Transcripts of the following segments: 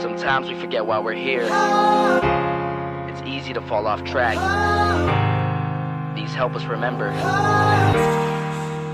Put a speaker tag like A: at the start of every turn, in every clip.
A: Sometimes we forget why we're here. It's easy to fall off track. These help us remember.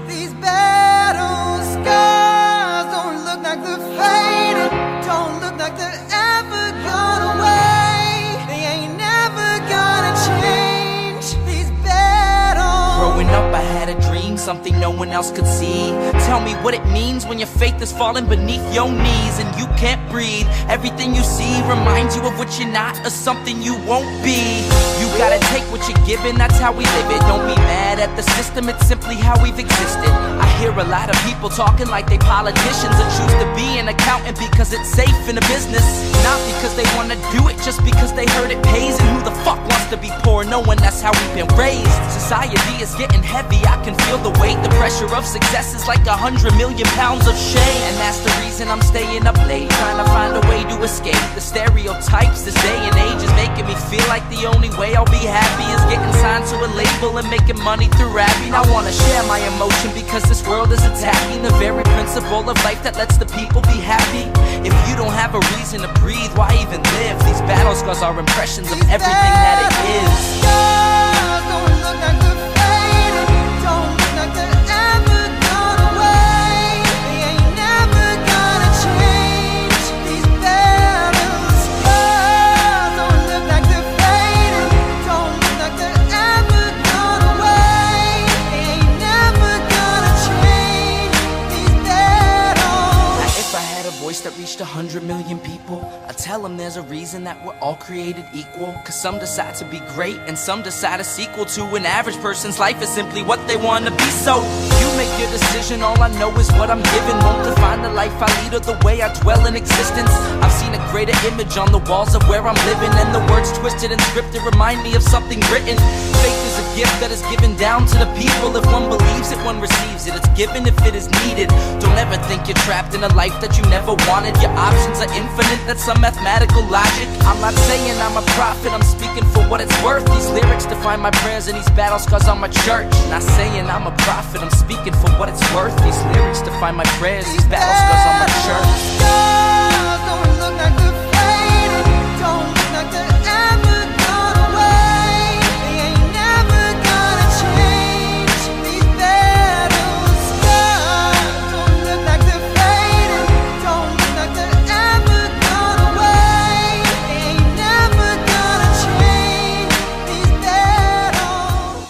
B: These battle scars don't look like they're faded, don't look like they're ever gone away. They ain't never gonna change. These battles.
C: Growing up I had a dream, something no one else could see. Tell me what it means when your faith is falling beneath your knees and you can't breathe. Everything you see reminds you of what you're not or something you won't be. You gotta take what you're given, that's how we live it. Don't be mad at the system, it's simply how we've existed. I hear a lot of people talking like they politicians and choose to be an accountant because it's safe in a business. Not because they wanna do it, just because they heard it pays. And who the fuck wants to be poor knowing that's how we've been raised? Society is getting heavy, I can feel the weight. The pressure of success is like 100 million pounds of shame. And that's the reason I'm staying up late, trying to find a way to escape the stereotypes this day and age is making me feel like the only way I'll be happy is getting signed to a label and making money through rapping. I wanna share my emotion because this world is attacking the very principle of life that lets the people be happy. If you don't have a reason to breathe, why even live? These battle scars are impressions of everything that it is.
B: Scars don't look like they're faded, don't look like they're ever gone away. They ain't never gonna change. These battle scars don't look like they're faded, don't look like they're ever gone away. They ain't never gonna change. These battles.
C: Now, if I had a voice that reached 100 million people, I'd tell them there's a reason that we're all created equal. Cause some decide to be great and some decide a sequel to an average person's life is simply what they want to be. So you make your decision, all I know is what I'm given won't define the life I lead or the way I dwell in existence. I've seen a greater image on the walls of where I'm living, and the words twisted and scripted remind me of something written. Faith is a gift that is given down to the people. If one believes it, one receives it. It's given if it is needed. Don't ever think you're trapped in a life that you never wanted. Your options are infinite, that's some mathematical logic. I'm not saying I'm a prophet, I'm speaking for what it's worth. These lyrics define my prayers and these battle scars on my church. Not saying I'm a prophet, I'm speaking for what it's worth. These lyrics define my prayers, these battle scars on my church.
B: Scars don't look like they're faded, don't look like they're ever gone away. They ain't never gonna change. These battle scars don't look like they're faded, don't look like they're ever gone away. They ain't never gonna change. These battles.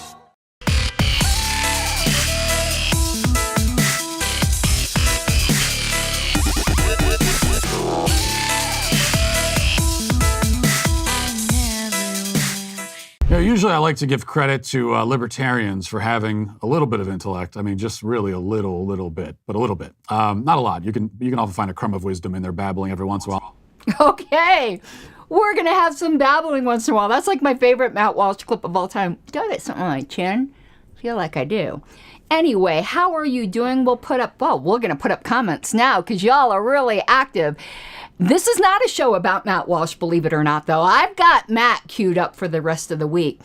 D: Usually I like to give credit to libertarians for having a little bit of intellect. I mean, just really a little bit, but a little bit. Not a lot. You can often find a crumb of wisdom in there babbling every once in a while.
E: Okay, we're gonna have some babbling once in a while. That's like my favorite Matt Walsh clip of all time. Do I get something on my chin? Feel like I do. Anyway, how are you doing? We're gonna put up comments now because y'all are really active. This is not a show about Matt Walsh, believe it or not, though. I've got Matt queued up for the rest of the week.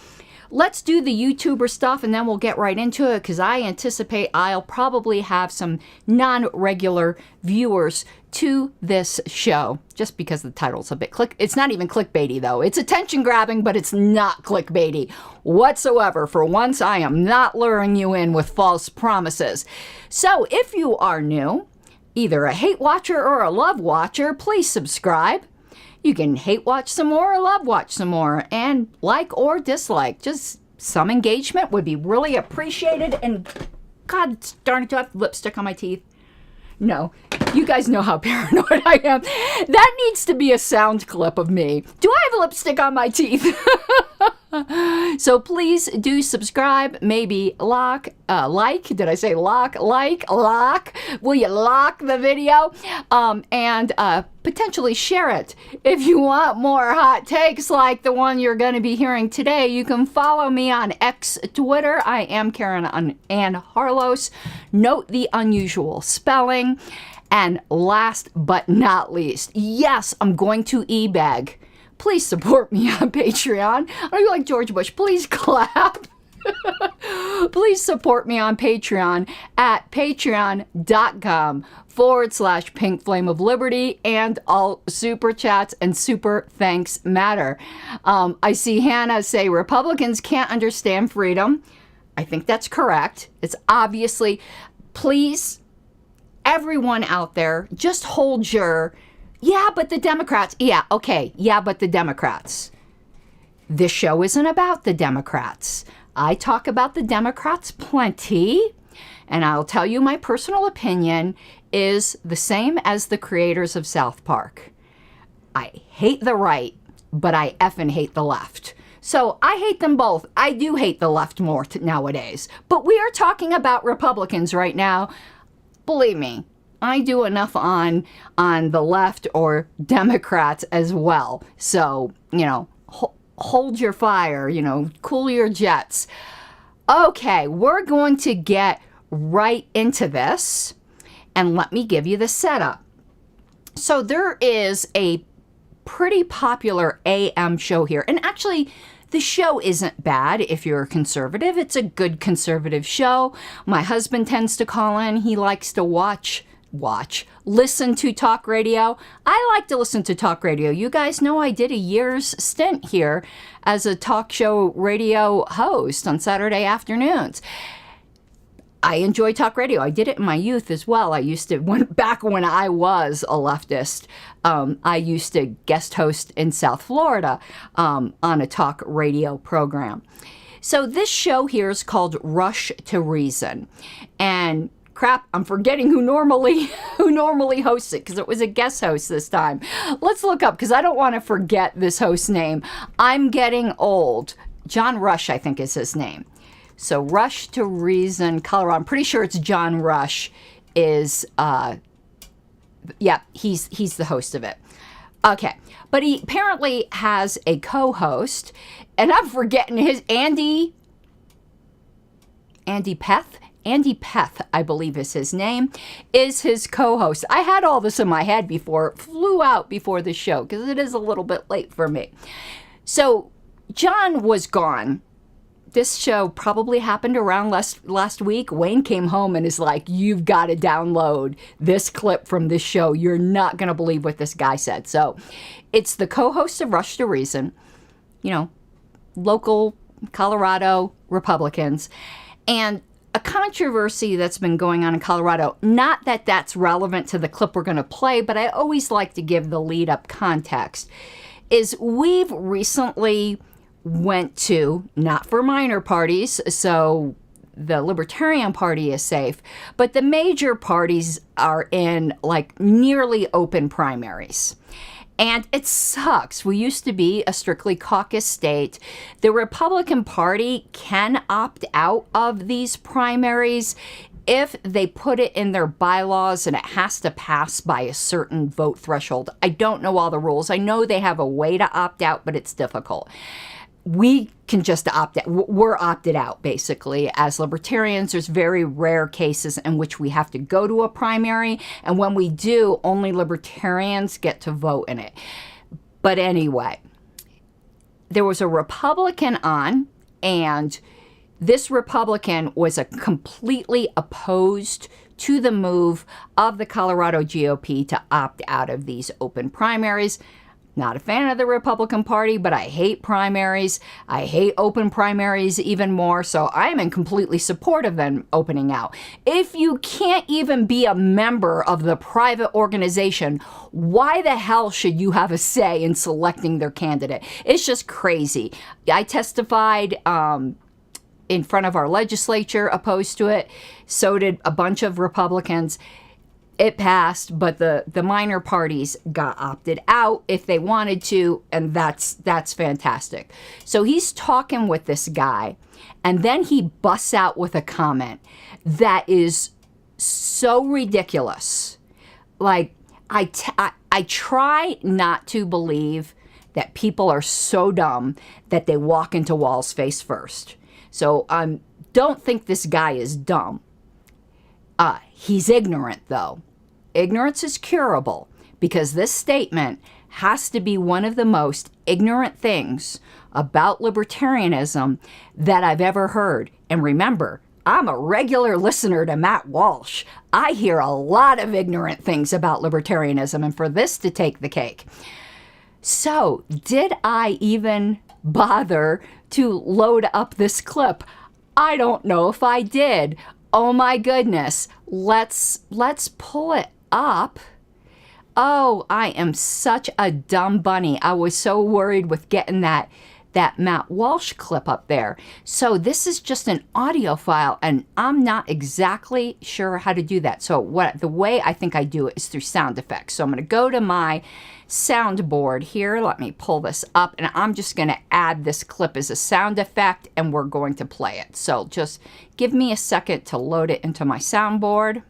E: Let's do the YouTuber stuff and then we'll get right into it because I anticipate I'll probably have some non-regular viewers to this show just because the title's a bit it's not even clickbaity though. It's attention grabbing, but it's not clickbaity whatsoever. For once, I am not luring you in with false promises. So if you are new, either a hate watcher or a love watcher, please subscribe. You can hate watch some more or love watch some more and like or dislike. Just some engagement would be really appreciated. And God darn it, do I have lipstick on my teeth? No, you guys know how paranoid I am. That needs to be a sound clip of me. Do I have lipstick on my teeth? So please do subscribe, maybe like, did I say lock? Will you lock the video? And potentially share it. If you want more hot takes like the one you're going to be hearing today, you can follow me on X Twitter. I am Karen Ann Harlos. Note the unusual spelling. And last but not least, yes, I'm going to e-bag. Please support me on Patreon. Are you like George Bush? Please clap. Please support me on Patreon at patreon.com/Pink Flame of Liberty, and all super chats and super thanks matter. I see Hannah say Republicans can't understand freedom. I think that's correct. It's obviously, please, everyone out there, just hold your, yeah, but the Democrats. Yeah, okay. Yeah, but the Democrats. This show isn't about the Democrats. I talk about the Democrats plenty, and I'll tell you my personal opinion is the same as the creators of South Park. I hate the right, but I effing hate the left. So I hate them both. I do hate the left more nowadays. But we are talking about Republicans right now. Believe me, I do enough on the left or Democrats as well. So, hold your fire, cool your jets. Okay, we're going to get right into this, and let me give you the setup. So there is a pretty popular AM show here, and actually the show isn't bad if you're a conservative. It's a good conservative show. My husband tends to call in. He likes to listen to talk radio. I like to listen to talk radio. You guys know I did a year's stint here as a talk show radio host on Saturday afternoons. I enjoy talk radio. I did it in my youth as well. I used to, back when I was a leftist, I used to guest host in South Florida on a talk radio program. So this show here is called Rush to Reason. And crap, I'm forgetting who normally hosts it, because it was a guest host this time. Let's look up, because I don't want to forget this host's name. I'm getting old. John Rush, I think, is his name. So Rush to Reason, Colorado. I'm pretty sure it's John Rush is, he's the host of it. Okay, but he apparently has a co-host, and I'm forgetting Andy Peth, I believe is his name, is his co-host. I had all this in my head before, flew out before the show, because it is a little bit late for me. So John was gone. This show probably happened around last week. Wayne came home and is like, you've got to download this clip from this show. You're not going to believe what this guy said. So it's the co-host of Rush to Reason, local Colorado Republicans. And a controversy that's been going on in Colorado, not that that's relevant to the clip we're going to play, but I always like to give the lead-up context, is we've recently went to, not for minor parties, so the Libertarian Party is safe, but the major parties are in nearly open primaries. And it sucks. We used to be a strictly caucus state. The Republican Party can opt out of these primaries if they put it in their bylaws and it has to pass by a certain vote threshold. I don't know all the rules. I know they have a way to opt out, but it's difficult. We can just opt out. We're opted out, basically. As libertarians, there's very rare cases in which we have to go to a primary, and when we do, only libertarians get to vote in it. But anyway, there was a Republican on, and this Republican was completely opposed to the move of the Colorado GOP to opt out of these open primaries. Not a fan of the Republican Party, but I hate primaries. I hate open primaries even more, so I'm in completely support of them opening out. If you can't even be a member of the private organization, why the hell should you have a say in selecting their candidate? It's just crazy. I testified in front of our legislature opposed to it. So did a bunch of Republicans. It passed, but the minor parties got opted out if they wanted to, and that's fantastic. So he's talking with this guy, and then he busts out with a comment that is so ridiculous. I try not to believe that people are so dumb that they walk into walls face first. So don't think this guy is dumb. He's ignorant, though. Ignorance is curable, because this statement has to be one of the most ignorant things about libertarianism that I've ever heard. And remember, I'm a regular listener to Matt Walsh. I hear a lot of ignorant things about libertarianism, and for this to take the cake. So, did I even bother to load up this clip? I don't know if I did. Oh my goodness. Let's pull it up. Oh, I am such a dumb bunny. I was so worried with getting that Matt Walsh clip up there. So this is just an audio file, and I'm not exactly sure how to do that. So the way I think I do it is through sound effects. So I'm going to go to my soundboard here. Let me pull this up, and I'm just going to add this clip as a sound effect, and we're going to play it. So just give me a second to load it into my soundboard.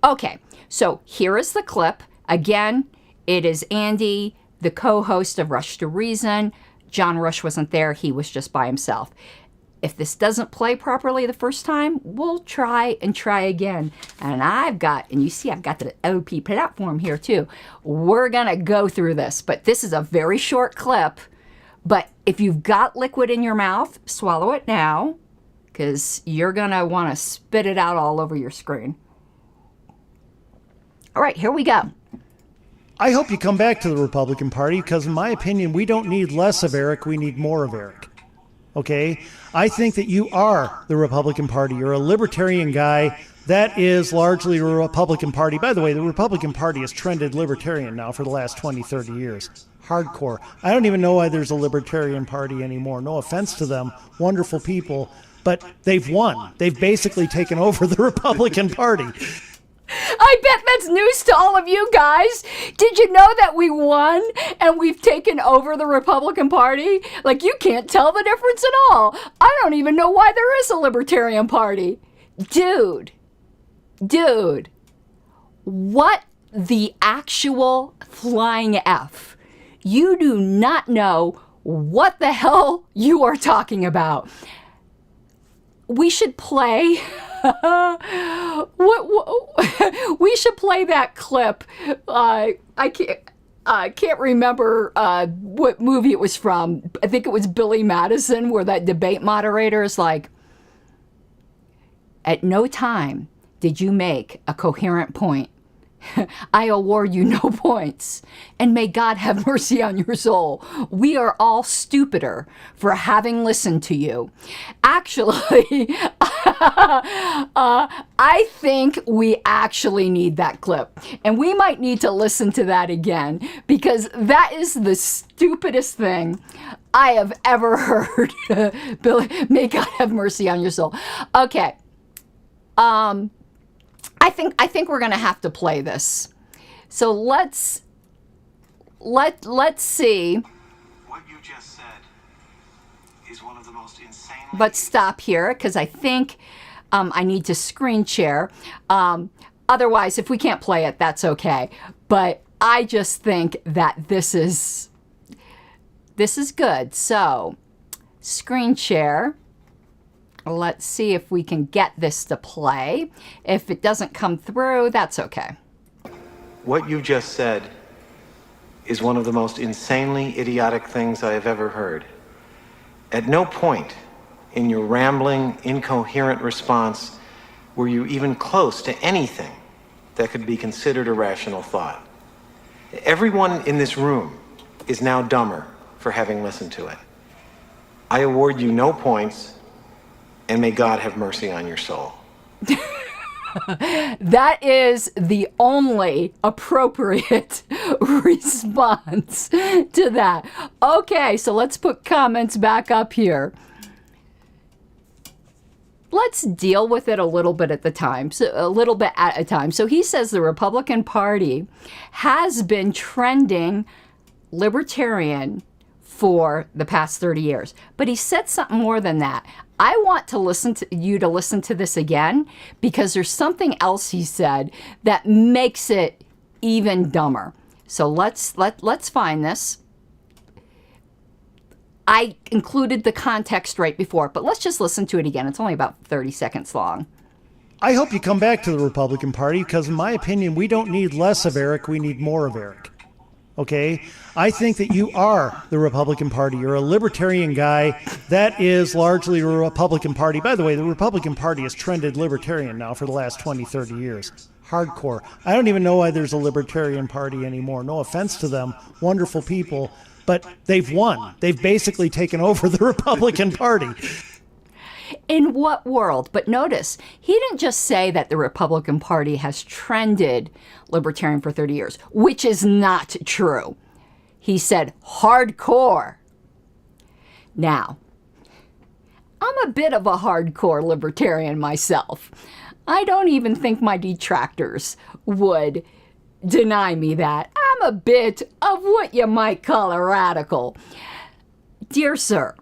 E: Okay, so here is the clip. Again, it is Andy, the co-host of Rush to Reason. John Rush wasn't there. He was just by himself. If this doesn't play properly the first time, we'll try again. And you see I've got the OP platform here too. We're going to go through this, but this is a very short clip. But if you've got liquid in your mouth, swallow it now, because you're going to want to spit it out all over your screen. All right, here we go.
F: I hope you come back to the Republican Party because, in my opinion, we don't need less of Eric, we need more of Eric. Okay? I think that you are the Republican Party. You're a libertarian guy. That is largely a Republican Party. By the way, the Republican Party has trended libertarian now for the last 20, 30 years. Hardcore. I don't even know why there's a Libertarian Party anymore. No offense to them. Wonderful people. But they've won. They've basically taken over the Republican Party.
E: I bet that's news to all of you guys. Did you know that we won and we've taken over the Republican Party? Like, you can't tell the difference at all. I don't even know why there is a Libertarian Party. Dude, what the actual flying F? You do not know what the hell you are talking about. We should play... we should play that clip. I can't remember what movie it was from. I think it was Billy Madison, where that debate moderator is like, at no time did you make a coherent point. I award you no points, and may God have mercy on your soul. We are all stupider for having listened to you. Actually, I think we actually need that clip, and we might need to listen to that again, because that is the stupidest thing I have ever heard. Billy, may God have mercy on your soul. Okay. I think we're gonna have to play this. So let's see.
G: What you just said is one of the most insane.
E: Let's stop here because I think I need to screen share. Otherwise, if we can't play it, that's okay. But I just think that this is good. So screen share. Let's see if we can get this to play. If it doesn't come through, that's okay.
G: What you just said is one of the most insanely idiotic things I have ever heard. At no point in your rambling, incoherent response were you even close to anything that could be considered a rational thought. Everyone in this room is now dumber for having listened to it. I award you no points, and may God have mercy on your soul.
E: That is the only appropriate response to that. Okay, so let's put comments back up here. Let's deal with it a little bit at a time. So he says the Republican Party has been trending libertarian for the past 30 years. But he said something more than that. I want to listen to this again, because there's something else he said that makes it even dumber. So let's find this. I included the context right before, but let's just listen to it again. It's only about 30 seconds long.
F: I hope you come back to the Republican Party because, in my opinion, we don't need less of Eric, we need more of Eric. Okay? I think that you are the Republican Party. You're a libertarian guy. That is largely a Republican Party. By the way, the Republican Party has trended libertarian now for the last 20, 30 years. Hardcore. I don't even know why there's a Libertarian Party anymore. No offense to them. Wonderful people. But they've won. They've basically taken over the Republican Party.
E: In what world? But notice, he didn't just say that the Republican Party has trended libertarian for 30 years, which is not true. He said hardcore. Now, I'm a bit of a hardcore libertarian myself. I don't even think my detractors would deny me that. I'm a bit of what you might call a radical. Dear sir,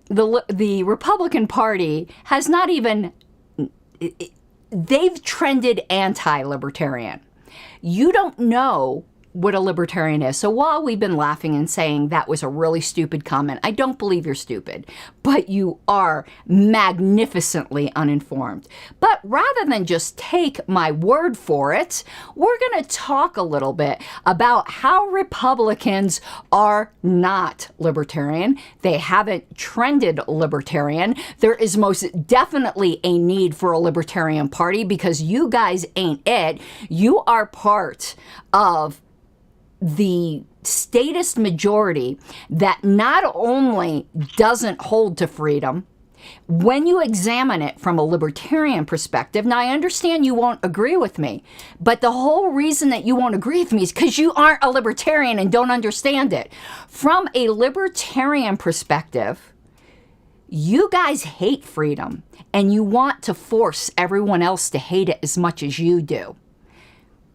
E: the Republican Party has not even, they've trended anti-libertarian. You don't know what a libertarian is. So while we've been laughing and saying that was a really stupid comment, I don't believe you're stupid, but you are magnificently uninformed. But rather than just take my word for it, we're going to talk a little bit about how Republicans are not libertarian. They haven't trended libertarian. There is most definitely a need for a libertarian party because you guys ain't it. You are part of the statist majority that not only doesn't hold to freedom, when you examine it from a libertarian perspective, now I understand you won't agree with me, but the whole reason that you won't agree with me is because you aren't a libertarian and don't understand it. From a libertarian perspective, you guys hate freedom and you want to force everyone else to hate it as much as you do.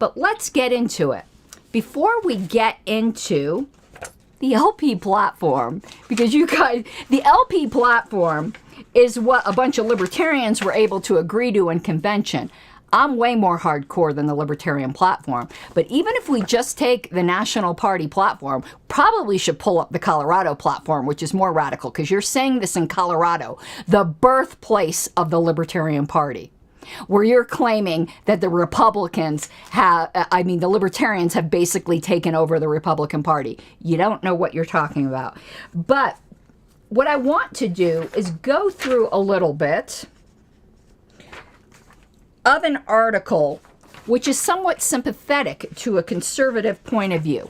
E: But let's get into it. Before we get into the LP platform, because you guys, the LP platform is what a bunch of libertarians were able to agree to in convention. I'm way more hardcore than the Libertarian platform. But even if we just take the National Party platform, probably should pull up the Colorado platform, which is more radical, because you're saying this in Colorado, the birthplace of the Libertarian Party, where you're claiming that the Republicans have, the Libertarians have basically taken over the Republican Party. You don't know what you're talking about. But what I want to do is go through a little bit of an article which is somewhat sympathetic to a conservative point of view.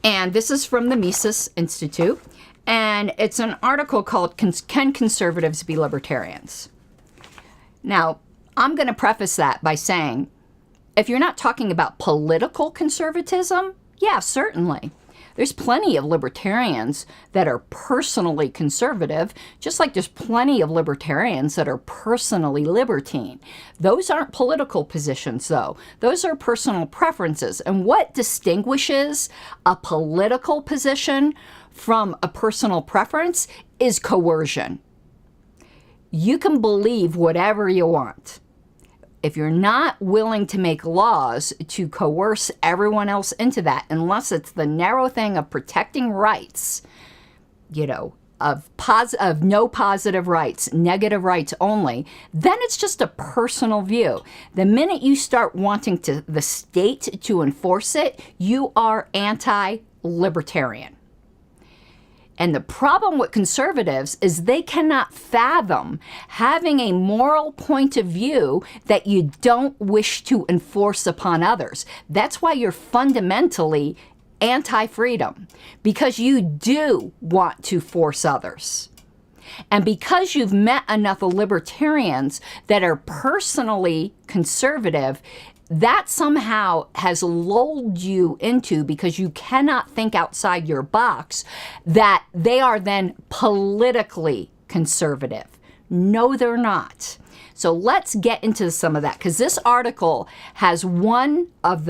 E: And this is from the Mises Institute. And it's an article called Can Conservatives Be Libertarians? Now, I'm going to preface that by saying, if you're not talking about political conservatism, yeah, certainly. There's plenty of libertarians that are personally conservative, just like there's plenty of libertarians that are personally libertine. Those aren't political positions, though. Those are personal preferences. And what distinguishes a political position from a personal preference is coercion. You can believe whatever you want. If you're not willing to make laws to coerce everyone else into that, unless it's the narrow thing of protecting rights, of no positive rights, negative rights only, then it's just a personal view. The minute you start wanting the state to enforce it, you are anti-libertarian. And the problem with conservatives is they cannot fathom having a moral point of view that you don't wish to enforce upon others. That's why you're fundamentally anti-freedom, because you do want to force others. And because you've met enough of libertarians that are personally conservative, that somehow has lulled you into, because you cannot think outside your box, that they are then politically conservative. No, they're not. So let's get into some of that, because this article has one of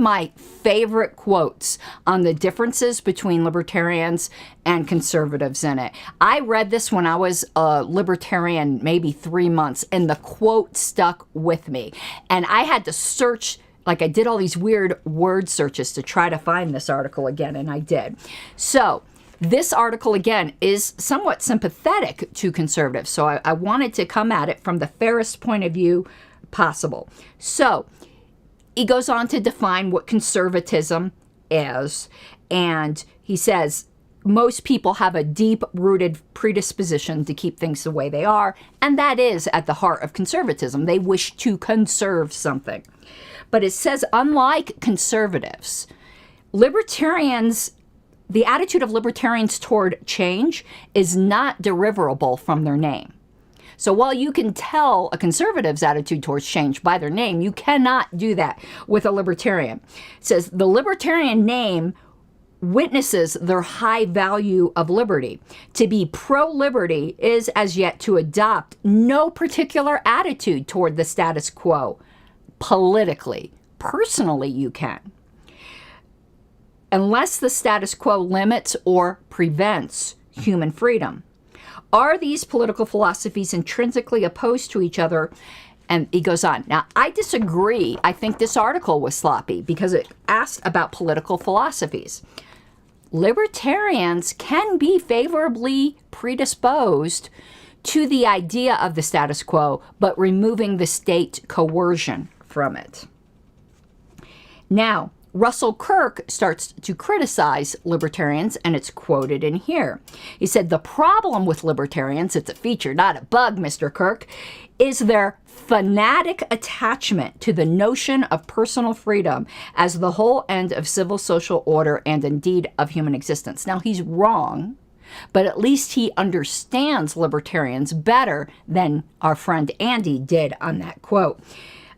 E: my favorite quotes on the differences between libertarians and conservatives in it. I read this when I was a libertarian maybe 3 months, and the quote stuck with me. And I had to search, like I did all these weird word searches to try to find this article again, and I did. So this article, again, is somewhat sympathetic to conservatives. So I wanted to come at it from the fairest point of view possible. So he goes on to define what conservatism is. And he says, most people have a deep-rooted predisposition to keep things the way they are, and that is at the heart of conservatism. They wish to conserve something. But it says, unlike conservatives, libertarians, the attitude of libertarians toward change is not derivable from their name. So while you can tell a conservative's attitude towards change by their name, you cannot do that with a libertarian. It says, the libertarian name witnesses their high value of liberty. To be pro-liberty is as yet to adopt no particular attitude toward the status quo. Politically, personally, you can. Unless the status quo limits or prevents human freedom. Are these political philosophies intrinsically opposed to each other? And he goes on. Now, I disagree. I think this article was sloppy because it asked about political philosophies. Libertarians can be favorably predisposed to the idea of the status quo, but removing the state coercion from it. Now, Russell Kirk starts to criticize libertarians, and it's quoted in here. He said, the problem with libertarians, it's a feature, not a bug, Mr. Kirk, is their fanatic attachment to the notion of personal freedom as the whole end of civil social order and indeed of human existence. Now, he's wrong, but at least he understands libertarians better than our friend Andy did on that quote.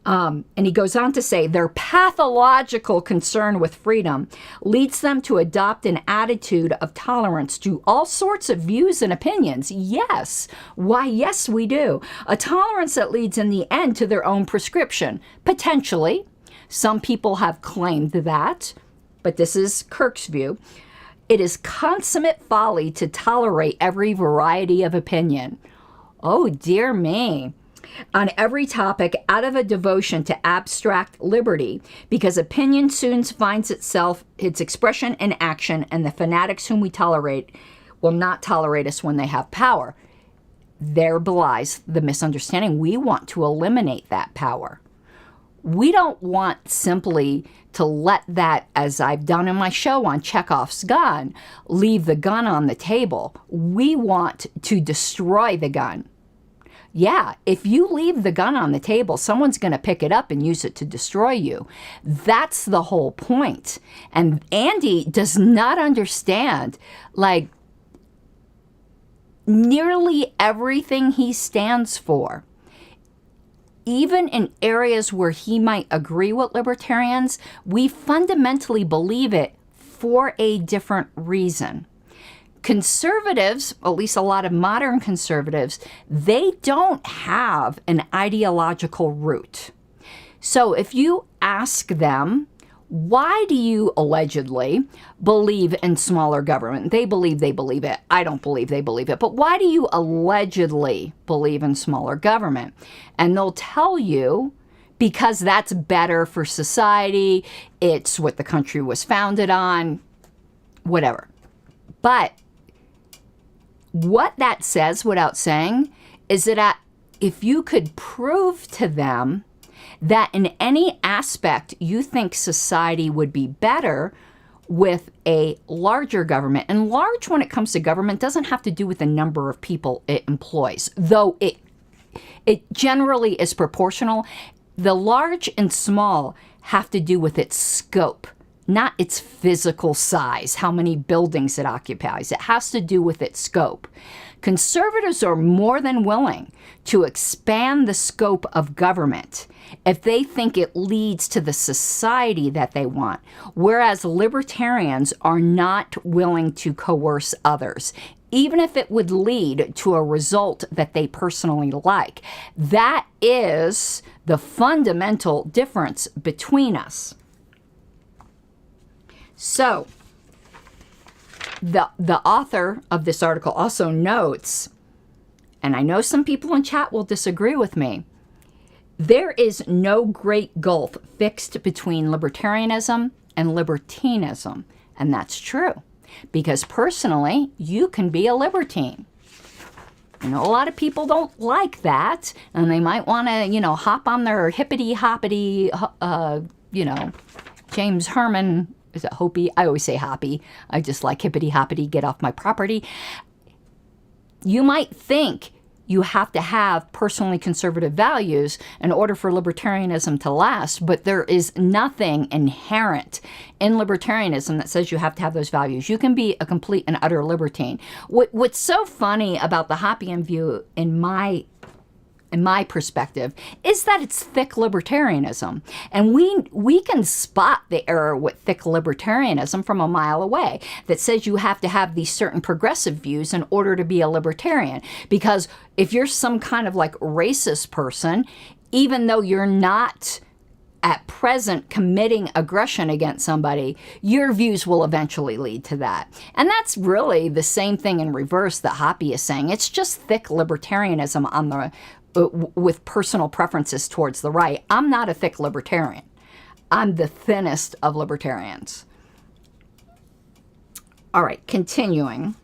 E: And he goes on to say, their pathological concern with freedom leads them to adopt an attitude of tolerance to all sorts of views and opinions. Yes. Why, yes, we do. A tolerance that leads in the end to their own prescription. Potentially. Some people have claimed that, but this is Kirk's view. It is consummate folly to tolerate every variety of opinion. Oh, dear me. On every topic out of a devotion to abstract liberty, because opinion soon finds its expression in action, and the fanatics whom we tolerate will not tolerate us when they have power. There belies the misunderstanding. We want to eliminate that power. We don't want simply to let that, as I've done in my show on Chekhov's gun, leave the gun on the table. We want to destroy the gun. Yeah, if you leave the gun on the table, someone's going to pick it up and use it to destroy you. That's the whole point. And Andy does not understand, like, nearly everything he stands for. Even in areas where he might agree with libertarians, we fundamentally believe it for a different reason. Conservatives, at least a lot of modern conservatives, they don't have an ideological root. So if you ask them, why do you allegedly believe in smaller government? They believe it. I don't believe they believe it. But why do you allegedly believe in smaller government? And they'll tell you, because that's better for society, it's what the country was founded on, whatever. But what that says, without saying, is that if you could prove to them that in any aspect you think society would be better with a larger government, and large when it comes to government doesn't have to do with the number of people it employs, though it generally is proportional. The large and small have to do with its scope, not its physical size, how many buildings it occupies. It has to do with its scope. Conservatives are more than willing to expand the scope of government if they think it leads to the society that they want, whereas libertarians are not willing to coerce others, even if it would lead to a result that they personally like. That is the fundamental difference between us. So, the author of this article also notes, and I know some people in chat will disagree with me, there is no great gulf fixed between libertarianism and libertinism. And that's true, because personally, you can be a libertine. You know, a lot of people don't like that, and they might want to, hop on their hippity-hoppity James Herman, is it Hopi? I always say Hoppy. I just like hippity hoppity, get off my property. You might think you have to have personally conservative values in order for libertarianism to last, but there is nothing inherent in libertarianism that says you have to have those values. You can be a complete and utter libertine. What's so funny about the Hoppian view in my perspective is that it's thick libertarianism. And we can spot the error with thick libertarianism from a mile away that says you have to have these certain progressive views in order to be a libertarian. Because if you're some kind of like racist person, even though you're not at present committing aggression against somebody, your views will eventually lead to that. And that's really the same thing in reverse that Hoppy is saying. It's just thick libertarianism on the with personal preferences towards the right. I'm not a thick libertarian. I'm the thinnest of libertarians. All right, continuing.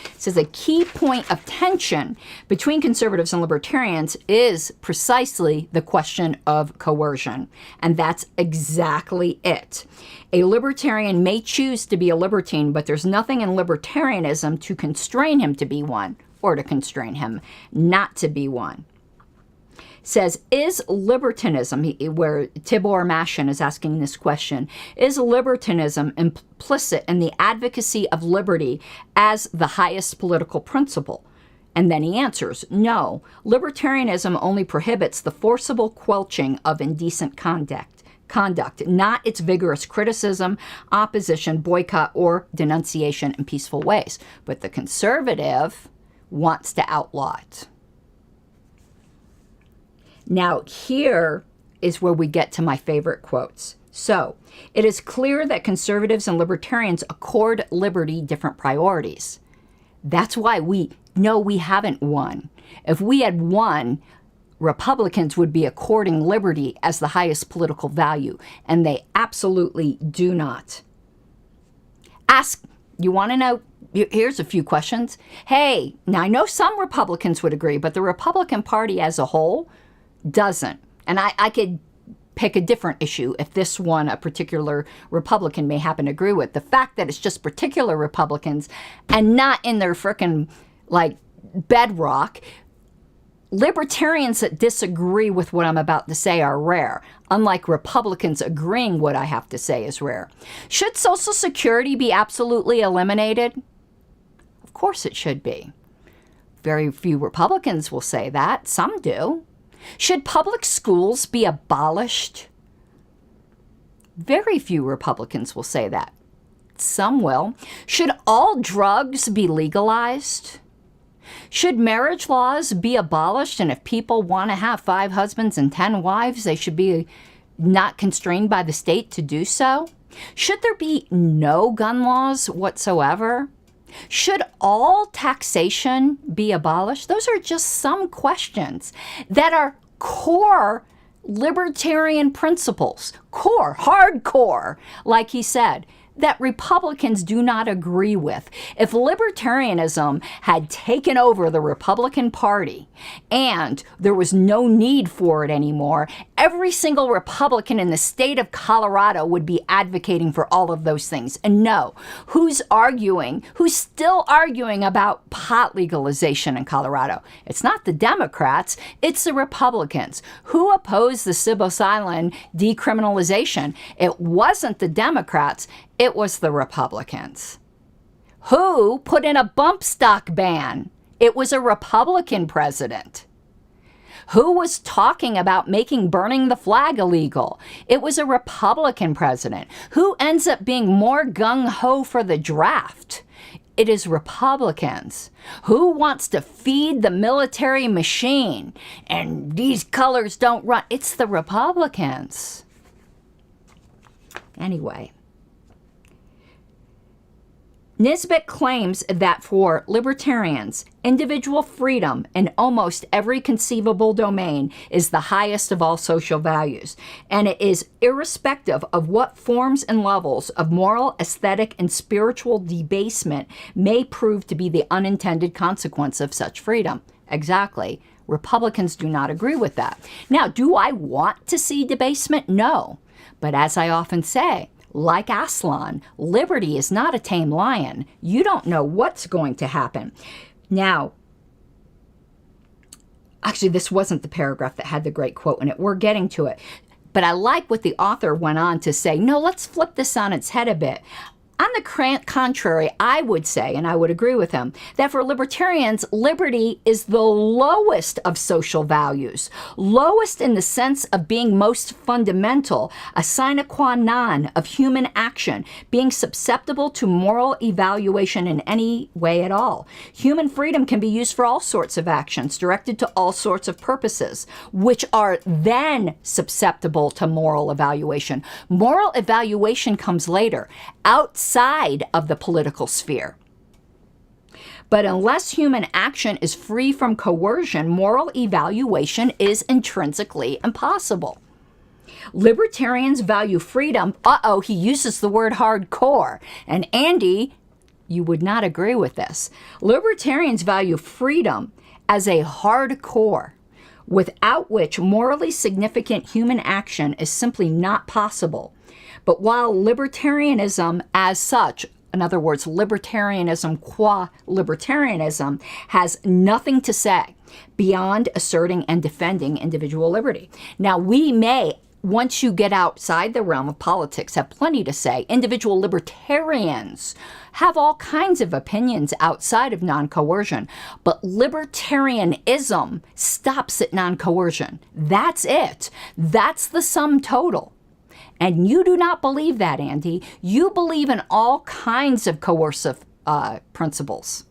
E: It says a key point of tension between conservatives and libertarians is precisely the question of coercion. And that's exactly it. A libertarian may choose to be a libertine, but there's nothing in libertarianism to constrain him to be one, or to constrain him not to be one. Says, is libertinism, where Tibor Mashin is asking this question, is libertinism implicit in the advocacy of liberty as the highest political principle? And then he answers, no, libertarianism only prohibits the forcible quelching of indecent conduct, not its vigorous criticism, opposition, boycott, or denunciation in peaceful ways. But the conservative wants to outlaw it. Now, here is where we get to my favorite quotes. So, it is clear that conservatives and libertarians accord liberty different priorities. That's why we know we haven't won. If we had won, Republicans would be according liberty as the highest political value, and they absolutely do not. You want to know? Here's a few questions. Hey, now I know some Republicans would agree, but the Republican Party as a whole doesn't. And I could pick a different issue if this one a particular Republican may happen to agree with. The fact that it's just particular Republicans and not in their frickin' like bedrock. Libertarians that disagree with what I'm about to say are rare, unlike Republicans agreeing what I have to say is rare. Should Social Security be absolutely eliminated? Of course it should be. Very few Republicans will say that. Some do. Should public schools be abolished? Very few Republicans will say that. Some will. Should all drugs be legalized? Should marriage laws be abolished, and if people want to have 5 husbands and 10 wives, they should be not constrained by the state to do so? Should there be no gun laws whatsoever? Should all taxation be abolished? Those are just some questions that are core libertarian principles, hardcore, like he said, that Republicans do not agree with. If libertarianism had taken over the Republican Party and there was no need for it anymore, every single Republican in the state of Colorado would be advocating for all of those things. And no, who's still arguing about pot legalization in Colorado? It's not the Democrats, it's the Republicans. Who opposed the Cibos Island decriminalization? It wasn't the Democrats, it was the Republicans. Who put in a bump stock ban? It was a Republican president. Who was talking about making burning the flag illegal? It was a Republican president. Who ends up being more gung-ho for the draft? It is Republicans. Who wants to feed the military machine? And these colors don't run. It's the Republicans. Anyway. Nisbet claims that for libertarians, individual freedom in almost every conceivable domain is the highest of all social values, and it is irrespective of what forms and levels of moral, aesthetic, and spiritual debasement may prove to be the unintended consequence of such freedom. Exactly. Republicans do not agree with that. Now, do I want to see debasement? No. But as I often say, like Aslan, liberty is not a tame lion. You don't know what's going to happen. Now, actually, this wasn't the paragraph that had the great quote in it. We're getting to it. But I like what the author went on to say. No, let's flip this on its head a bit. On the contrary, I would say, and I would agree with him, that for libertarians, liberty is the lowest of social values. Lowest in the sense of being most fundamental, a sine qua non of human action, being susceptible to moral evaluation in any way at all. Human freedom can be used for all sorts of actions, directed to all sorts of purposes, which are then susceptible to moral evaluation. Moral evaluation comes later, outside of the political sphere. But unless human action is free from coercion, moral evaluation is intrinsically impossible. Libertarians value freedom. He uses the word hardcore. And Andy, you would not agree with this. Libertarians value freedom as a hardcore, without which morally significant human action is simply not possible. But while libertarianism as such, in other words, libertarianism qua libertarianism, has nothing to say beyond asserting and defending individual liberty. Now, we may, once you get outside the realm of politics, have plenty to say. Individual libertarians have all kinds of opinions outside of non-coercion, but libertarianism stops at non-coercion. That's it. That's the sum total. And you do not believe that, Andy. You believe in all kinds of coercive principles.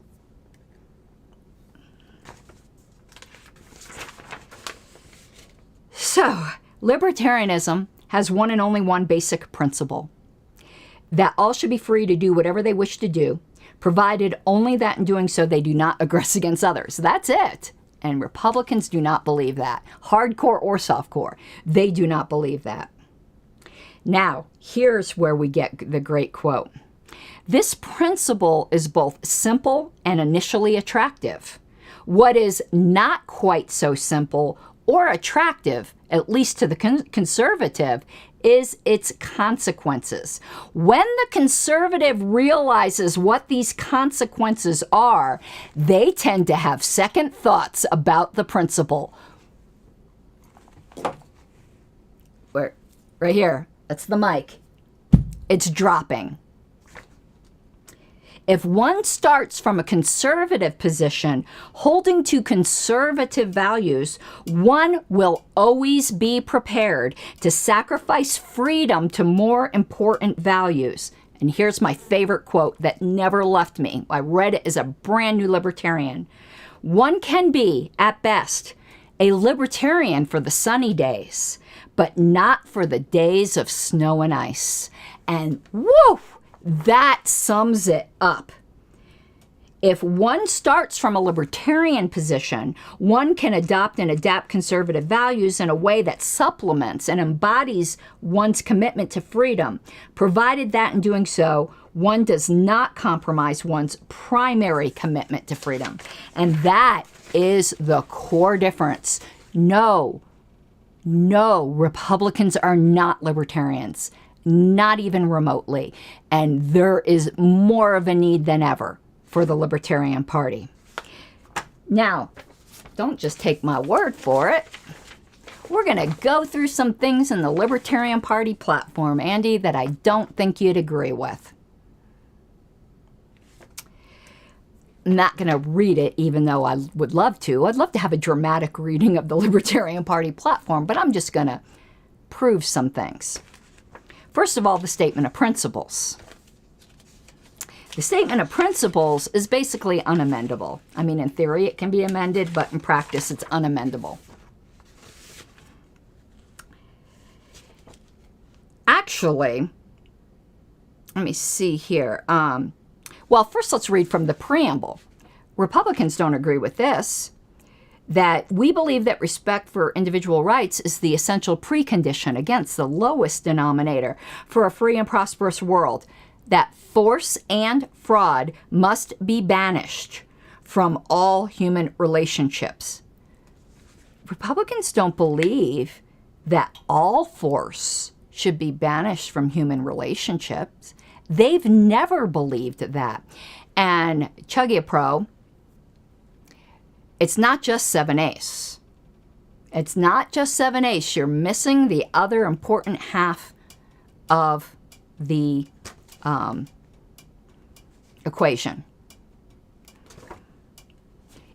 E: So, libertarianism has one and only one basic principle, that all should be free to do whatever they wish to do, provided only that in doing so they do not aggress against others. That's it. And Republicans do not believe that. Hardcore or softcore, they do not believe that. Now, here's where we get the great quote. This principle is both simple and initially attractive. What is not quite so simple or attractive, at least to the conservative, is its consequences. When the conservative realizes what these consequences are, they tend to have second thoughts about the principle. Right here. That's the mic. It's dropping. If one starts from a conservative position, holding to conservative values, one will always be prepared to sacrifice freedom to more important values. And here's my favorite quote that never left me. I read it as a brand new libertarian. One can be, at best, a libertarian for the sunny days, but not for the days of snow and ice. And woo, that sums it up. If one starts from a libertarian position, one can adopt and adapt conservative values in a way that supplements and embodies one's commitment to freedom, provided that in doing so, one does not compromise one's primary commitment to freedom. And that is the core difference. No, Republicans are not libertarians, not even remotely. And there is more of a need than ever for the Libertarian Party. Now, don't just take my word for it. We're going to go through some things in the Libertarian Party platform, Andy, that I don't think you'd agree with. I'm not going to read it, even though I would love to. I'd love to have a dramatic reading of the Libertarian Party platform, but I'm just going to prove some things. First of all, the Statement of Principles. The Statement of Principles is basically unamendable. I mean, in theory, it can be amended, but in practice, it's unamendable. Actually, let me see here. Well, first let's read from the preamble. Republicans don't agree with this, that we believe that respect for individual rights is the essential precondition against the lowest denominator for a free and prosperous world, that force and fraud must be banished from all human relationships. Republicans don't believe that all force should be banished from human relationships. They've never believed that. And Chuggia Pro, it's not just 7 ace. It's not just 7 ace. You're missing the other important half of the equation.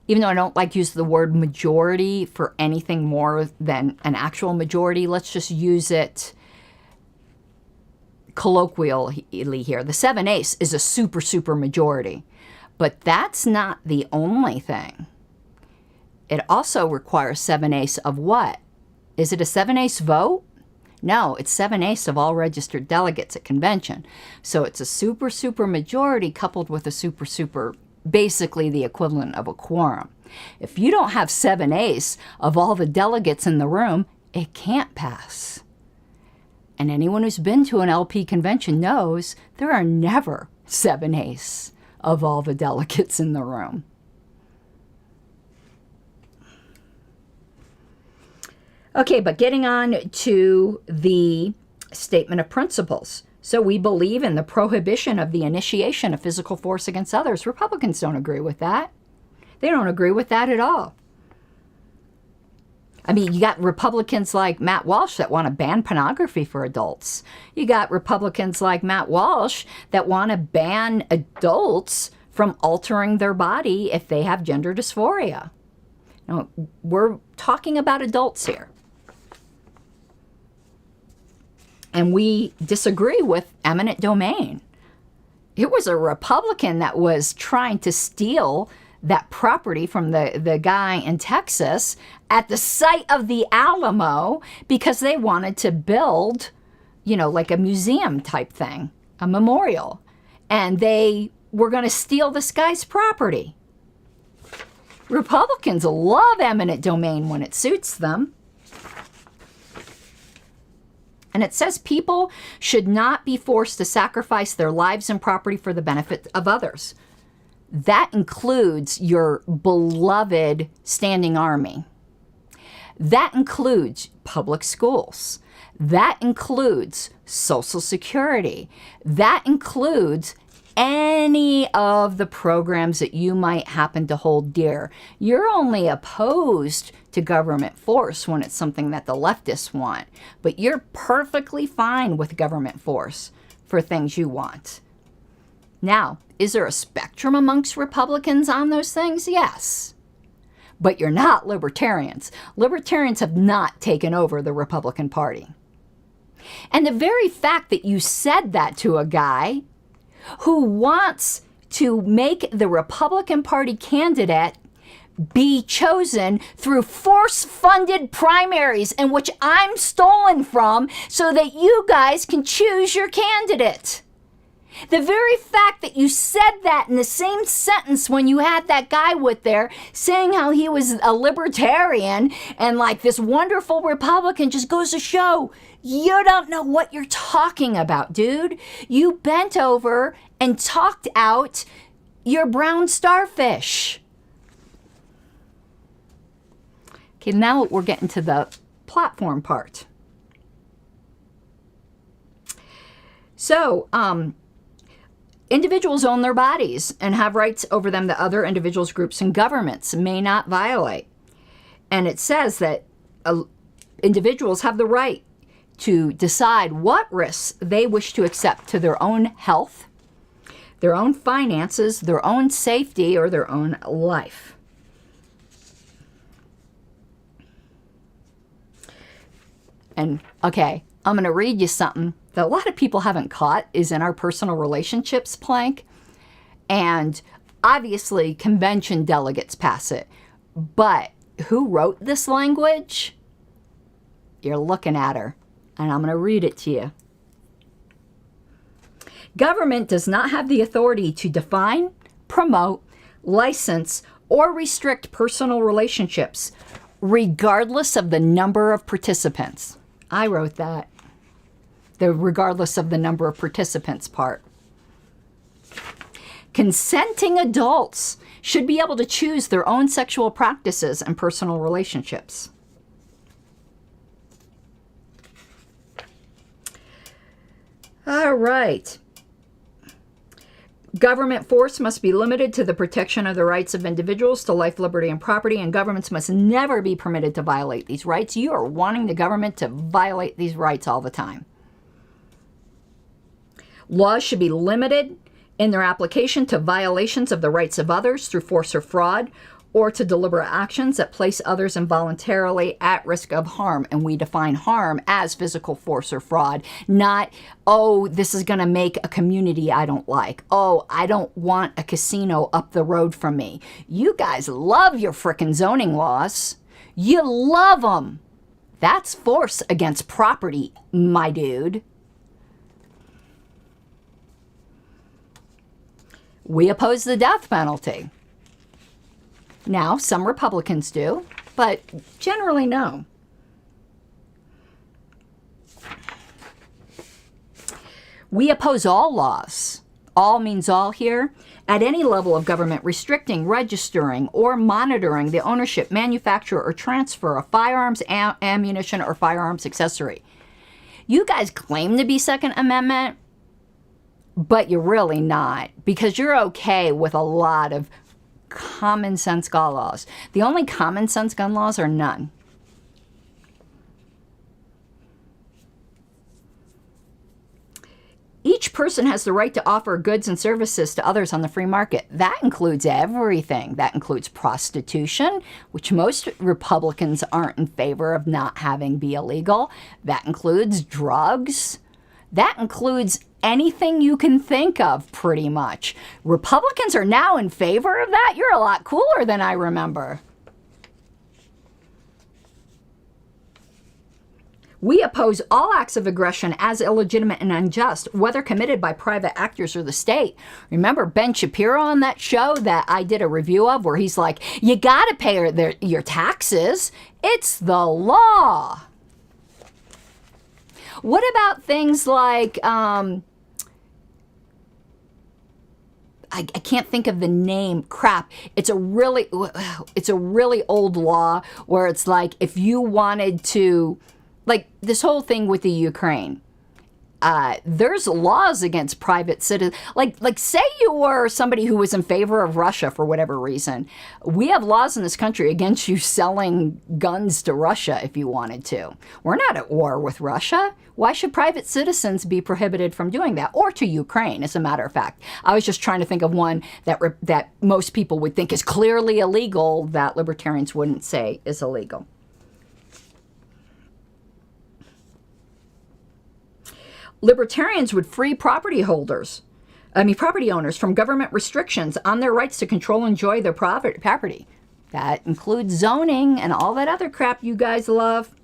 E: Even though I don't like to use the word majority for anything more than an actual majority, let's just use it colloquially here. The 7 ace is a super, super majority, but that's not the only thing. It also requires 7 ace of what? Is it a 7 ace vote? No, it's 7 ace of all registered delegates at convention. So it's a super, super majority coupled with a super, super, basically the equivalent of a quorum. If you don't have 7 ace of all the delegates in the room, it can't pass. And anyone who's been to an LP convention knows there are never 7 ace of all the delegates in the room. Okay, but getting on to the statement of principles. So we believe in the prohibition of the initiation of physical force against others. Republicans don't agree with that. They don't agree with that at all. I mean, you got Republicans like Matt Walsh that want to ban pornography for adults. You got Republicans like Matt Walsh that want to ban adults from altering their body if they have gender dysphoria. Now, we're talking about adults here. And we disagree with eminent domain. It was a Republican that was trying to steal that property from the guy in Texas at the site of the Alamo because they wanted to build, you know, like a museum type thing, a memorial. And they were going to steal this guy's property. Republicans love eminent domain when it suits them. And it says people should not be forced to sacrifice their lives and property for the benefit of others. That includes your beloved standing army. That includes public schools. That includes Social Security. That includes any of the programs that you might happen to hold dear. You're only opposed to government force when it's something that the leftists want, but you're perfectly fine with government force for things you want. Now, is there a spectrum amongst Republicans on those things? Yes. But you're not libertarians. Libertarians have not taken over the Republican Party. And the very fact that you said that to a guy who wants to make the Republican Party candidate be chosen through force-funded primaries in which I'm stolen from so that you guys can choose your candidate. The very fact that you said that in the same sentence when you had that guy with there saying how he was a libertarian and like this wonderful Republican just goes to show you don't know what you're talking about, dude. You bent over and talked out your brown starfish. Okay, now we're getting to the platform part. So, individuals own their bodies and have rights over them that other individuals, groups, and governments may not violate. And it says that individuals have the right to decide what risks they wish to accept to their own health, their own finances, their own safety, or their own life. And, okay, I'm going to read you something that a lot of people haven't caught is in our personal relationships plank. And obviously, convention delegates pass it. But who wrote this language? You're looking at her. And I'm going to read it to you. Government does not have the authority to define, promote, license, or restrict personal relationships, regardless of the number of participants. I wrote that. The regardless of the number of participants part. Consenting adults should be able to choose their own sexual practices and personal relationships. right. Government force must be limited to the protection of the rights of individuals to life, liberty, and property, and governments must never be permitted to violate these rights. You are wanting the government to violate these rights all the time. Laws should be limited in their application to violations of the rights of others through force or fraud, or to deliberate actions that place others involuntarily at risk of harm. And we define harm as physical force or fraud, not, oh, this is going to make a community I don't like. Oh, I don't want a casino up the road from me. You guys love your frickin' zoning laws. You love them. That's force against property, my dude. We oppose the death penalty. Now, some Republicans do, but generally no. We oppose all laws. All means all here. At any level of government restricting, registering, or monitoring the ownership, manufacture, or transfer of firearms, ammunition, or firearms accessory. You guys claim to be Second Amendment, but you're really not, because you're okay with a lot of common sense gun laws. The only common sense gun laws are none. Each person has the right to offer goods and services to others on the free market. That includes everything. That includes prostitution, which most Republicans aren't in favor of not having be illegal. That includes drugs. That includes anything you can think of, pretty much. Republicans are now in favor of that? You're a lot cooler than I remember. We oppose all acts of aggression as illegitimate and unjust, whether committed by private actors or the state. Remember Ben Shapiro on that show that I did a review of, where he's like, you gotta pay your taxes. It's the law. What about things like, I can't think of the name. Crap. It's a really old law where it's like, if you wanted to, like this whole thing with the Ukraine, there's laws against private citizens. Like say you were somebody who was in favor of Russia for whatever reason. We have laws in this country against you selling guns to Russia if you wanted to. We're not at war with Russia. Why should private citizens be prohibited from doing that? Or to Ukraine, as a matter of fact. I was just trying to think of one that most people would think is clearly illegal that libertarians wouldn't say is illegal. Libertarians would free property owners from government restrictions on their rights to control and enjoy their property. That includes zoning and all that other crap you guys love.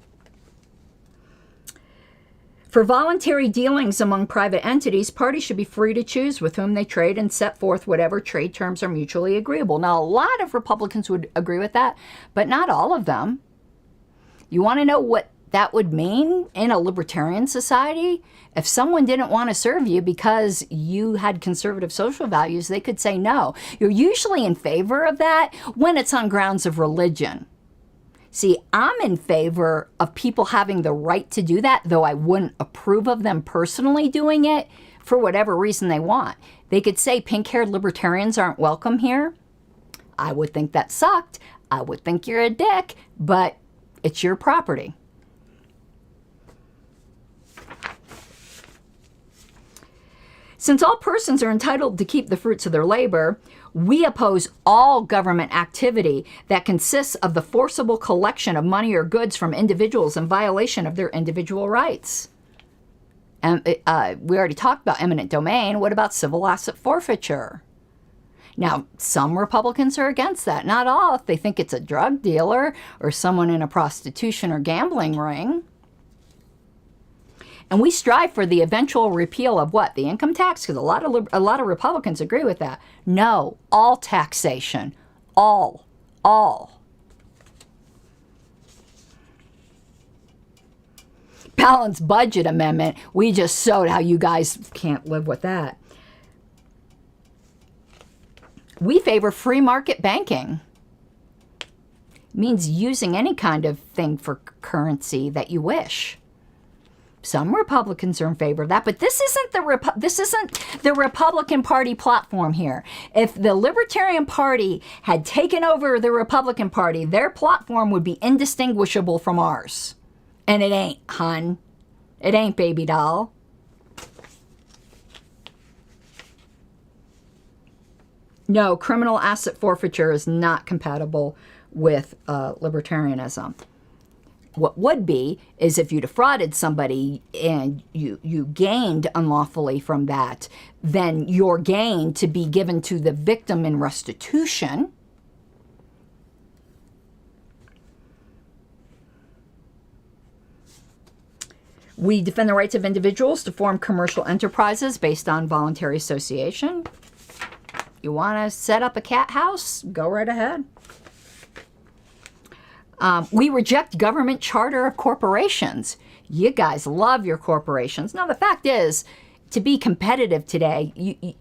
E: For voluntary dealings among private entities, parties should be free to choose with whom they trade and set forth whatever trade terms are mutually agreeable. Now, a lot of Republicans would agree with that, but not all of them. You want to know what that would mean in a libertarian society? If someone didn't want to serve you because you had conservative social values, they could say no. You're usually in favor of that when it's on grounds of religion. See, I'm in favor of people having the right to do that, though I wouldn't approve of them personally doing it for whatever reason they want. They could say pink-haired libertarians aren't welcome here. I would think that sucked. I would think you're a dick, but it's your property. Since all persons are entitled to keep the fruits of their labor, we oppose all government activity that consists of the forcible collection of money or goods from individuals in violation of their individual rights. And we already talked about eminent domain. What about civil asset forfeiture? Now, some Republicans are against that. Not all, if they think it's a drug dealer or someone in a prostitution or gambling ring. And we strive for the eventual repeal of what? The income tax? Because a lot of Republicans agree with that. No, all taxation. All. Balanced budget amendment. We just showed how you guys can't live with that. We favor free market banking. It means using any kind of thing for currency that you wish. Some Republicans are in favor of that, but this isn't the Republican Party platform here. If the Libertarian Party had taken over the Republican Party, their platform would be indistinguishable from ours. And it ain't, hun. It ain't, baby doll. No, criminal asset forfeiture is not compatible with libertarianism. What would be is if you defrauded somebody and you gained unlawfully from that, then your gain to be given to the victim in restitution. We defend the rights of individuals to form commercial enterprises based on voluntary association. You want to set up a cat house? Go right ahead. We reject government charter of corporations. You guys love your corporations. Now, the fact is, to be competitive today,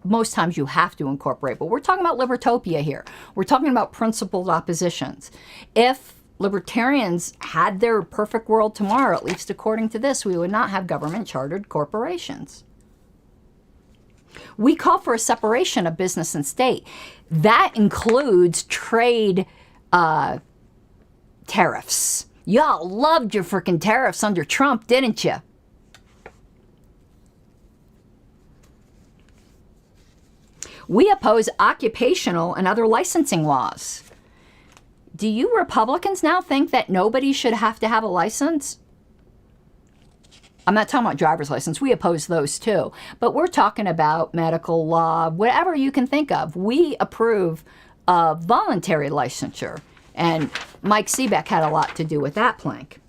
E: most times you have to incorporate. But we're talking about libertopia here. We're talking about principled oppositions. If libertarians had their perfect world tomorrow, at least according to this, we would not have government chartered corporations. We call for a separation of business and state. That includes trade tariffs. Y'all loved your freaking tariffs under Trump, didn't you? We oppose occupational and other licensing laws. Do you Republicans now think that nobody should have to have a license? I'm not talking about driver's license. We oppose those too. But we're talking about medical law, whatever you can think of. We approve of voluntary licensure. And Mike Seebeck had a lot to do with that plank.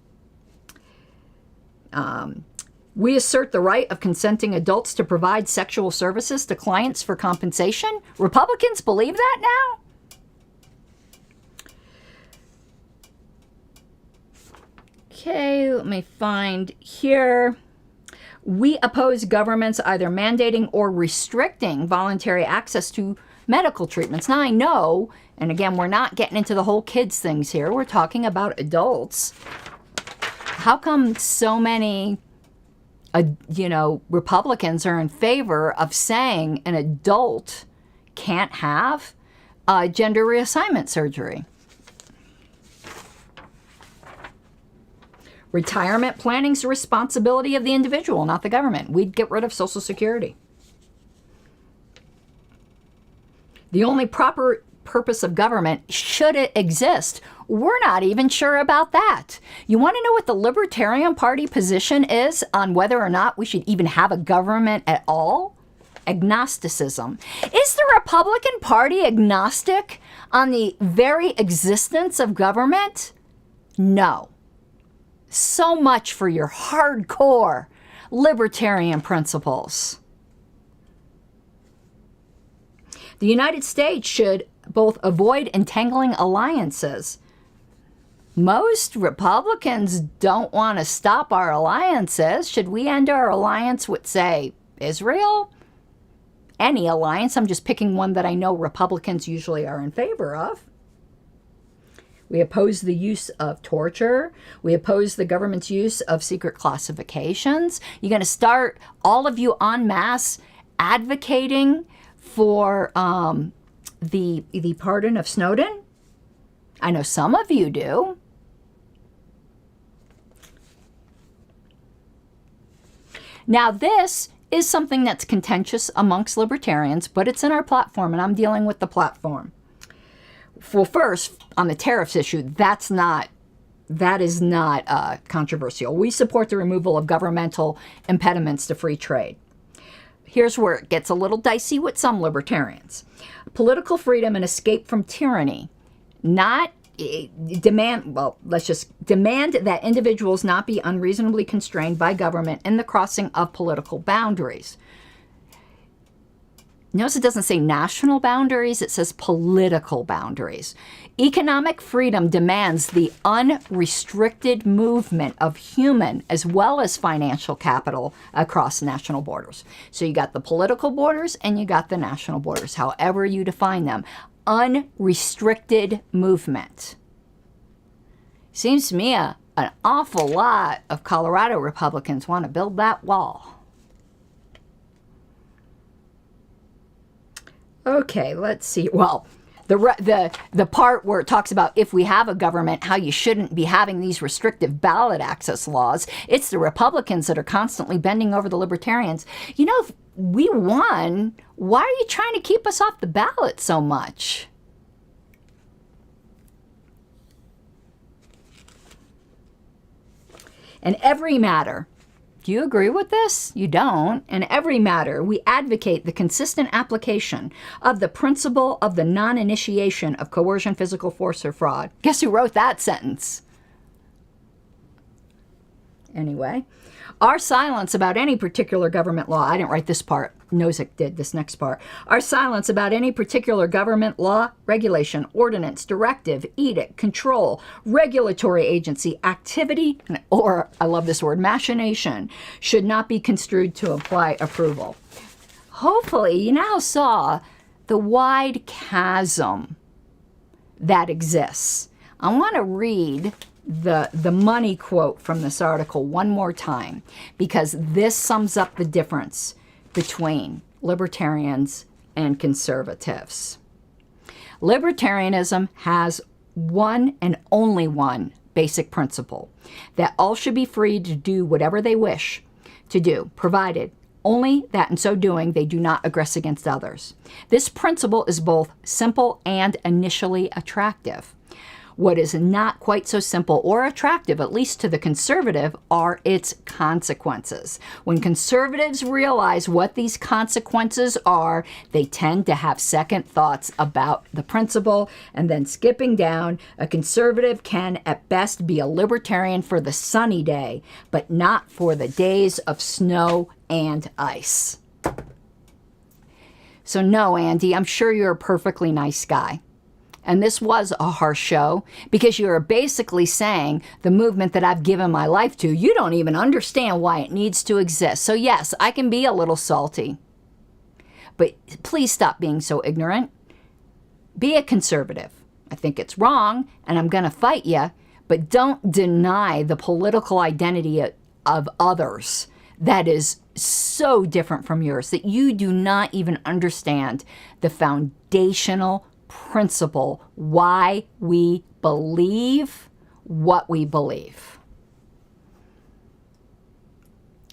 E: We assert the right of consenting adults to provide sexual services to clients for compensation. Republicans believe that now? Okay, let me find here. We oppose governments either mandating or restricting voluntary access to medical treatments. Now I know, and again, we're not getting into the whole kids things here. We're talking about adults. How come so many, Republicans are in favor of saying an adult can't have gender reassignment surgery? Retirement planning's the responsibility of the individual, not the government. We'd get rid of Social Security. The only proper purpose of government, should it exist, we're not even sure about that. You want to know what the Libertarian Party position is on whether or not we should even have a government at all? Agnosticism. Is the Republican Party agnostic on the very existence of government? No. So much for your hardcore libertarian principles. The United States should both avoid entangling alliances. Most Republicans don't want to stop our alliances. Should we end our alliance with, say, Israel? Any alliance. I'm just picking one that I know Republicans usually are in favor of. We oppose the use of torture. We oppose the government's use of secret classifications. You're going to start, all of you en masse, advocating for the pardon of Snowden? I know some of you do. Now, this is something that's contentious amongst libertarians, but it's in our platform, and I'm dealing with the platform. Well, first, on the tariffs issue, that is not controversial. We support the removal of governmental impediments to free trade. Here's where it gets a little dicey with some libertarians. Political freedom and escape from tyranny. Let's just demand that individuals not be unreasonably constrained by government in the crossing of political boundaries. Notice it doesn't say national boundaries, it says political boundaries. Economic freedom demands the unrestricted movement of human as well as financial capital across national borders. So you got the political borders and you got the national borders, however you define them. Unrestricted movement. Seems to me a an awful lot of Colorado Republicans want to build that wall. Okay, let's see. Well, the part where it talks about if we have a government, how you shouldn't be having these restrictive ballot access laws, it's the Republicans that are constantly bending over the Libertarians. You know, if we won, why are you trying to keep us off the ballot so much? In every matter, do you agree with this? You don't. In every matter, we advocate the consistent application of the principle of the non-initiation of coercion, physical force, or fraud. Guess who wrote that sentence? Anyway, our silence about any particular government law, I didn't write this part, Nozick did this next part. Our silence about any particular government law, regulation, ordinance, directive, edict, control, regulatory agency, activity, or, I love this word, machination, should not be construed to imply approval. Hopefully, you now saw the wide chasm that exists. I want to read the money quote from this article one more time, because this sums up the difference between libertarians and conservatives. Libertarianism has one and only one basic principle, that all should be free to do whatever they wish to do, provided only that in so doing they do not aggress against others. This principle is both simple and initially attractive. What is not quite so simple or attractive, at least to the conservative, are its consequences. When conservatives realize what these consequences are, they tend to have second thoughts about the principle. And then skipping down, a conservative can at best be a libertarian for the sunny day, but not for the days of snow and ice. So no, Andy, I'm sure you're a perfectly nice guy. And this was a harsh show, because you're basically saying the movement that I've given my life to, you don't even understand why it needs to exist. So yes, I can be a little salty. But please stop being so ignorant. Be a conservative. I think it's wrong, and I'm going to fight you, but don't deny the political identity of others that is so different from yours, that you do not even understand the foundational principle why we believe what we believe.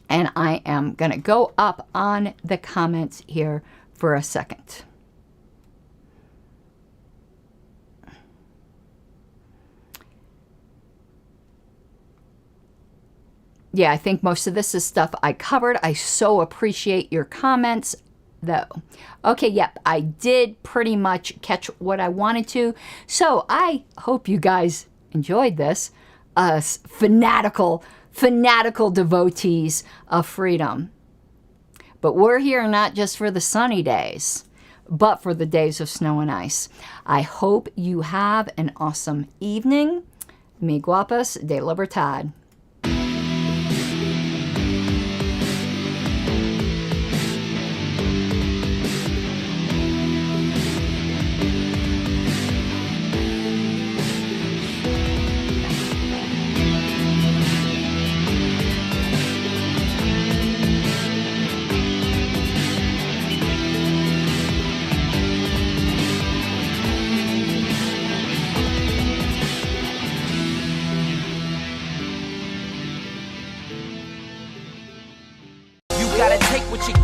E: And I am going to go up on the comments here for a second. Yeah, I think most of this is stuff I covered. I so appreciate your comments, though. Okay, yep, I did pretty much catch what I wanted to. So I hope you guys enjoyed this. Fanatical devotees of freedom. But we're here not just for the sunny days, but for the days of snow and ice. I hope you have an awesome evening. Mi guapas de Libertad.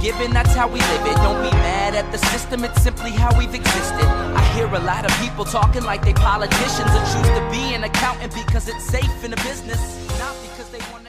C: Given, that's how we live it. Don't be mad at the system, it's simply how we've existed. I hear a lot of people talking like they politicians, or choose to be an accountant because it's safe in a business, not because they want to